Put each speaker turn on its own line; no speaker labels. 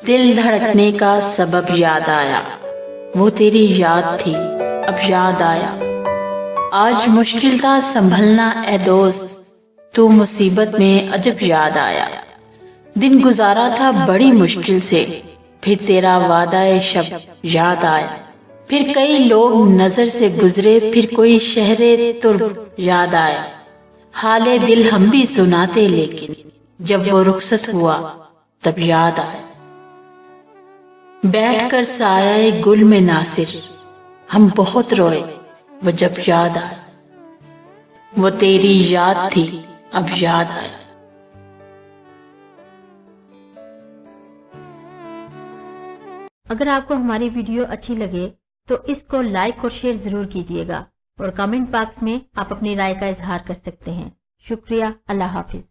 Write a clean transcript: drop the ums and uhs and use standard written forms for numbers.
दिल धड़कने का सबब याद आया, वो तेरी याद थी अब याद आया। आज मुश्किल था संभलना ए दोस्त, तू मुसीबत में अजब याद आया। दिन गुजारा था बड़ी मुश्किल से, फिर तेरा वादा ए शब याद आया। फिर कई लोग नजर से गुजरे, फिर कोई शहरे तुर्क याद आया। हाले दिल हम भी सुनाते, लेकिन जब वो रुखसत हुआ तब याद आया। बैठकर साया गुल में नासिर हम बहुत रोए, वो जब याद आया। वो तेरी याद थी अब याद आया।
अगर आपको हमारी वीडियो अच्छी लगे तो इसको लाइक और शेयर जरूर कीजिएगा और कमेंट बॉक्स में आप अपनी राय का इजहार कर सकते हैं। शुक्रिया। अल्लाह हाफिज।